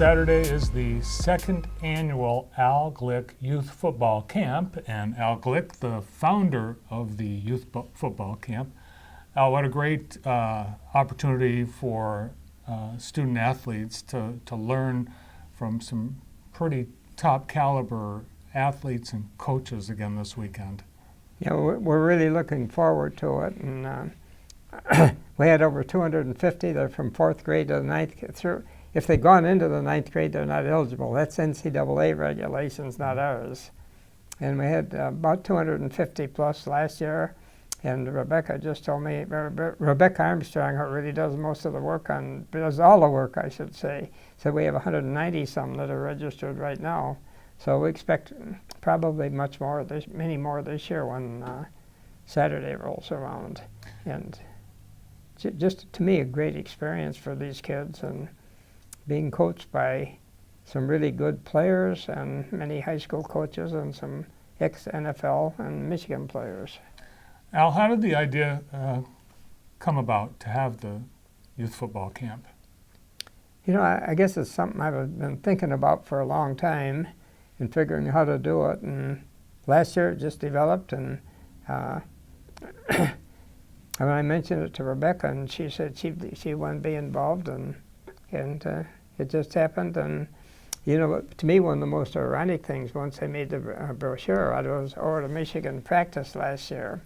Saturday is the second annual Al Glick Youth Football Camp, and Al Glick, the founder of the Youth Football Camp. Al, what a great opportunity for student athletes to learn from some pretty top caliber athletes and coaches again this weekend. Yeah, we're really looking forward to it, and we had over 250. They're from 4th grade to the 9th through. If they've gone into the 9th grade, they're not eligible. That's NCAA regulations, not ours. And we had about 250 plus last year. And Rebecca just told me, Rebecca Armstrong, who really does most of the work does all the work, I should say. So we have 190 some that are registered right now. So we expect probably many more this year when Saturday rolls around. And just to me, a great experience for these kids, and being coached by some really good players and many high school coaches and some ex-NFL and Michigan players. Al, how did the idea come about to have the youth football camp? You know, I guess it's something I've been thinking about for a long time and figuring how to do it. And last year it just developed, and when I mentioned it to Rebecca, and she said she wanted to be involved, and it just happened. And you know, to me, one of the most ironic things, once I made the brochure, I was over to Michigan practice last year,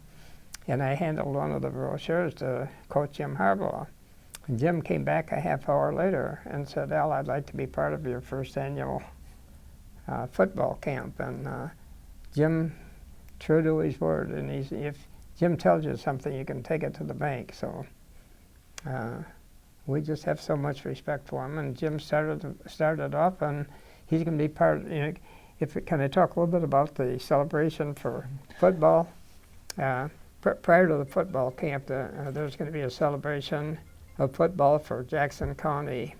and I handled one of the brochures to Coach Jim Harbaugh. And Jim came back a half hour later and said, "Al, I'd like to be part of your first annual football camp." And Jim, true to his word, and if Jim tells you something, you can take it to the bank. So we just have so much respect for him. And Jim started off, and he's going to be part. Can I talk a little bit about the celebration for football? Prior to the football camp, there's going to be a celebration of football for Jackson County,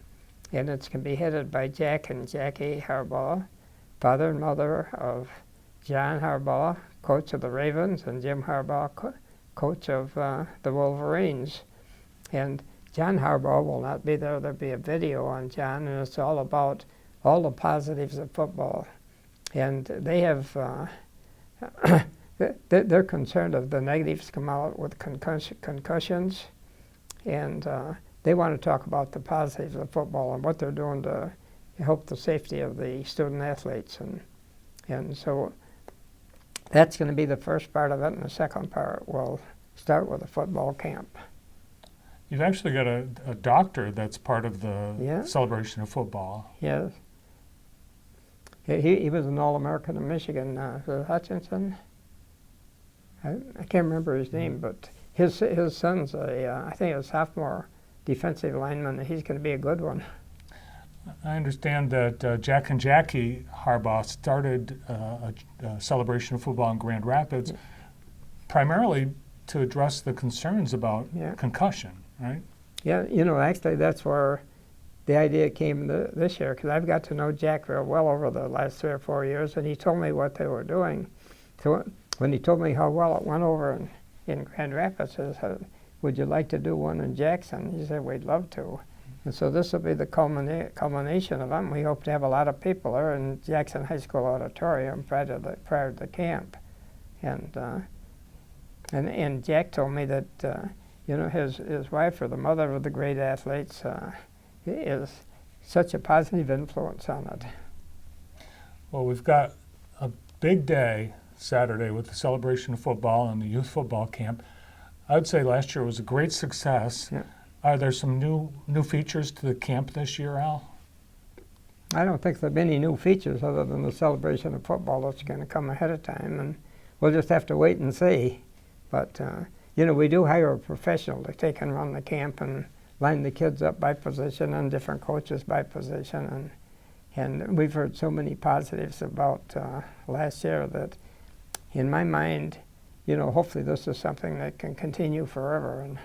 and it's going to be headed by Jack and Jackie Harbaugh, father and mother of John Harbaugh, coach of the Ravens, and Jim Harbaugh, coach of the Wolverines. And John Harbaugh will not be there. There'll be a video on John, and it's all about all the positives of football. And they have, they're concerned of the negatives come out with concussions, and they want to talk about the positives of football and what they're doing to help the safety of the student athletes. And so that's going to be the first part of it, and the second part will start with a football camp. You've actually got a doctor that's part of the celebration of football. Yes. He was an All-American in Michigan. Hutchinson? I can't remember his name, but his son's I think a sophomore defensive lineman, and he's going to be a good one. I understand that Jack and Jackie Harbaugh started a celebration of football in Grand Rapids primarily to address the concerns about concussion, right? Yeah, you know, actually that's where the idea came this year, because I've got to know Jack real well over the last 3 or 4 years, and he told me what they were doing. So when he told me how well it went over in Grand Rapids, I said, "Would you like to do one in Jackson?" He said, "We'd love to." And so this will be the culmination of them. We hope to have a lot of people there in Jackson High School auditorium prior to the camp. And Jack told me that you know, his wife, or the mother of the great athletes, is such a positive influence on it. Well, we've got a big day Saturday with the celebration of football and the youth football camp. I would say last year was a great success. Yeah. Are there some new features to the camp this year, Al? I don't think there are any new features other than the celebration of football that's going to come ahead of time, and we'll just have to wait and see. But you know, we do hire a professional to take and run the camp and line the kids up by position and different coaches by position, and we've heard so many positives about last year that, in my mind, you know, hopefully this is something that can continue forever. And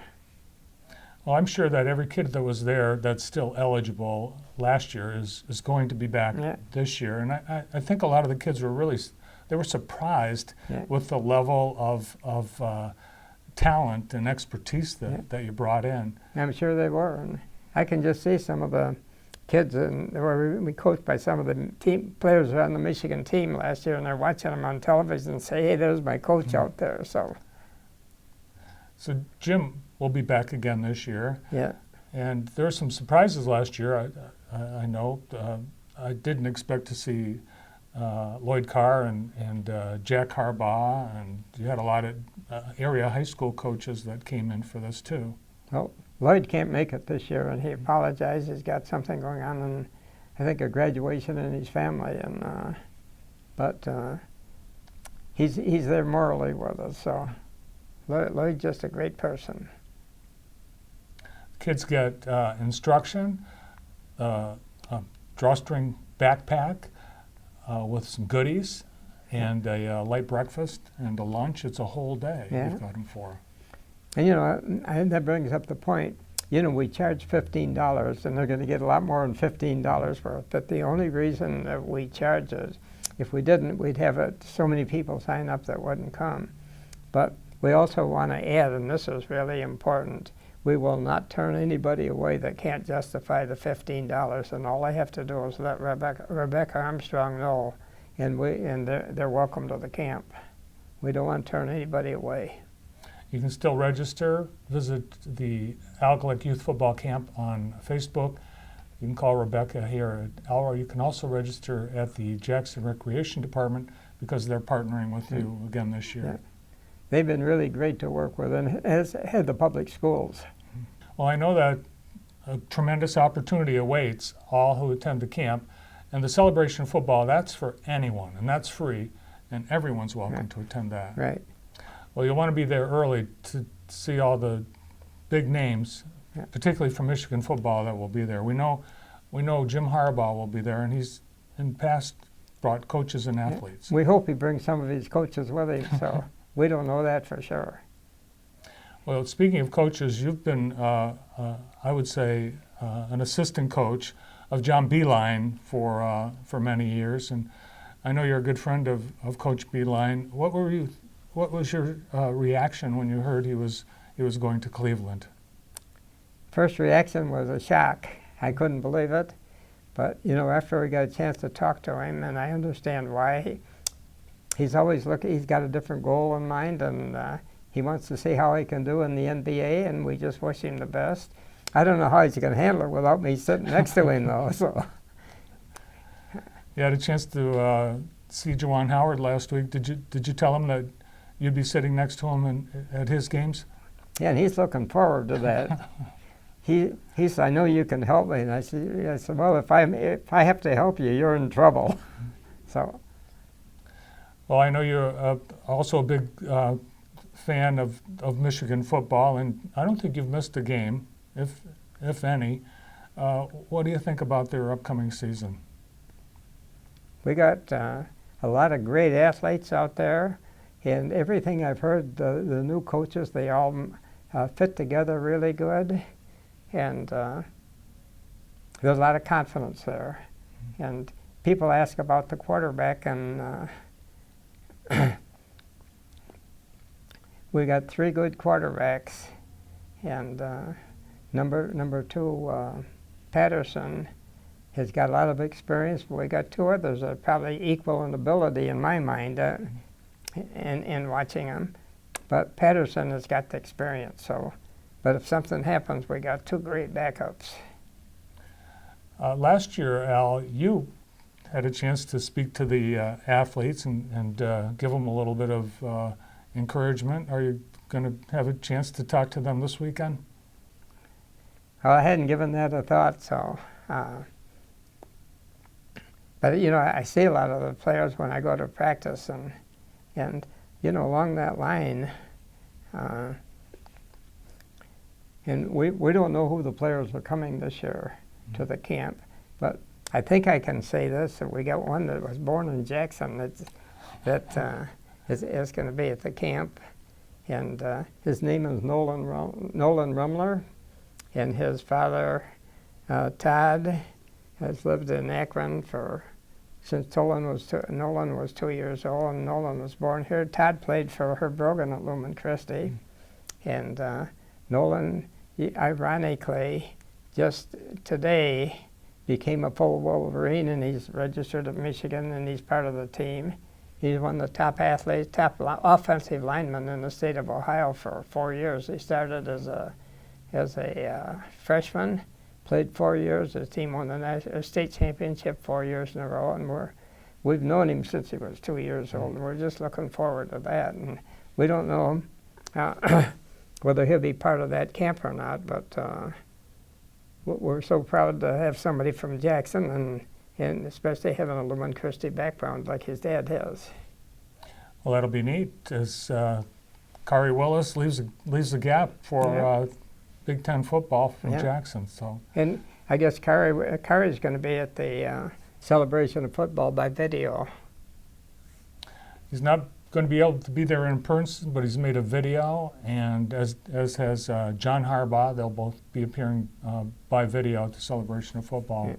well, I'm sure that every kid that was there that's still eligible last year is going to be back this year. And I think a lot of the kids were surprised with the level of talent and expertise that you brought in. I'm sure they were. And I can just see some of the kids, and we coached by some of the team players on the Michigan team last year, and they're watching them on television and say, hey, there's my coach out there. So Jim will be back again this year. yeah. And there were some surprises last year. I know I didn't expect to see Lloyd Carr and Jack Harbaugh, and you had a lot of area high school coaches that came in for this too. Well, Lloyd can't make it this year, and he apologized. He's got something going on, and I think a graduation in his family. And but he's there morally with us. So Lloyd's just a great person. Kids get instruction, a drawstring backpack with some goodies, and a light breakfast and a lunch. It's a whole day Yeah. you've got them for. And that brings up the point. We charge $15, and they're going to get a lot more than $15 for it. But the only reason that we charge is, if we didn't, we'd have so many people sign up that wouldn't come. But we also want to add, and this is really important, we will not turn anybody away that can't justify the $15, and all they have to do is let Rebecca Armstrong know, and they're welcome to the camp. We don't want to turn anybody away. You can still register. Visit the Al Glick Youth Football Camp on Facebook. You can call Rebecca here at Al, or you can also register at the Jackson Recreation Department because they're partnering with you again this year. Yeah. They've been really great to work with, and as head of the public schools. Well, I know that a tremendous opportunity awaits all who attend the camp, and the celebration of football, that's for anyone, and that's free, and everyone's welcome to attend that. Right. Well, you'll want to be there early to see all the big names, particularly from Michigan football, that will be there. We know Jim Harbaugh will be there, and he's in the past brought coaches and athletes. We hope he brings some of his coaches with him, so we don't know that for sure. Well, speaking of coaches, you've been, I would say, an assistant coach of John Beeline for many years, and I know you're a good friend of Coach Beeline. What was your reaction when you heard he was going to Cleveland? First reaction was a shock. I couldn't believe it, but after we got a chance to talk to him, and I understand why. He's always looking. He's got a different goal in mind, and he wants to see how he can do in the NBA, and we just wish him the best. I don't know how he's going to handle it without me sitting next to him, though. So. You had a chance to see Juwan Howard last week. Did you tell him that you'd be sitting next to him at his games? Yeah, and he's looking forward to that. He said, I know you can help me. And I said, well, if I have to help you, you're in trouble. So. Well, I know you're also a big fan of Michigan football, and I don't think you've missed a game, if any. What do you think about their upcoming season? We got a lot of great athletes out there, and everything I've heard, the new coaches, they all fit together really good, and there's a lot of confidence there. And people ask about the quarterback, and we got 3 good quarterbacks, and number 2, Patterson, has got a lot of experience, but we got 2 others that are probably equal in ability in my mind in watching them. But Patterson has got the experience, so. But if something happens, we got 2 great backups. Last year, Al, you had a chance to speak to the athletes and give them a little bit of encouragement. Are you going to have a chance to talk to them this weekend? Well, I hadn't given that a thought, so. But I see a lot of the players when I go to practice, and along that line, and we don't know who the players are coming this year to the camp, but I think I can say this, that we got one that was born in Jackson that is going to be at the camp, and his name is Nolan Rumler, and his father, Todd, has lived in Akron since Nolan was 2 years old, and Nolan was born here. Todd played for Herb Brogan at Lumen Christi, and Nolan, ironically, just today, became a full Wolverine, and he's registered at Michigan, and he's part of the team. He's one of the top athletes, offensive lineman in the state of Ohio for 4 years. He started as a freshman, played 4 years. His team won the state championship 4 years in a row, and we've known him since he was 2 years old, and we're just looking forward to that. And we don't know whether he'll be part of that camp or not, but we're so proud to have somebody from Jackson, and especially having a Lumen Christi background like his dad has. Well, that'll be neat as Kari Willis leaves the gap for Big Ten football from Jackson. So, and I guess Kari's going to be at the celebration of football by video. He's not going to be able to be there in person, but he's made a video, and as has John Harbaugh. They'll both be appearing by video at the celebration of football. Yeah.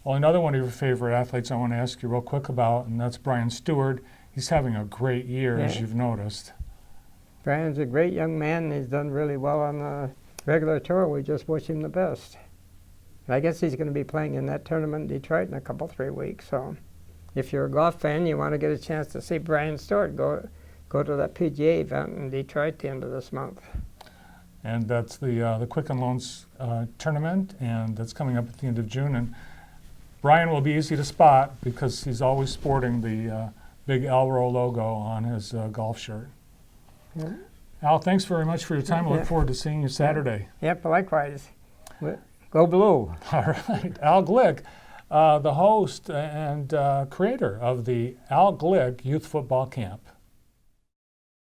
Well, another one of your favorite athletes I want to ask you real quick about, and that's Brian Stewart. He's having a great year, as you've noticed. Brian's a great young man, and he's done really well on the regular tour. We just wish him the best. And I guess he's going to be playing in that tournament in Detroit in 3 weeks. So if you're a golf fan, you want to get a chance to see Brian Stewart, go to that PGA event in Detroit at the end of this month. And that's the Quicken Loans tournament, and that's coming up at the end of June. And Brian will be easy to spot because he's always sporting the big Alro logo on his golf shirt. Yeah. Al, thanks very much for your time. I look forward to seeing you Saturday. Yep, likewise. Go Blue. All right. Al Glick, the host and creator of the Al Glick Youth Football Camp.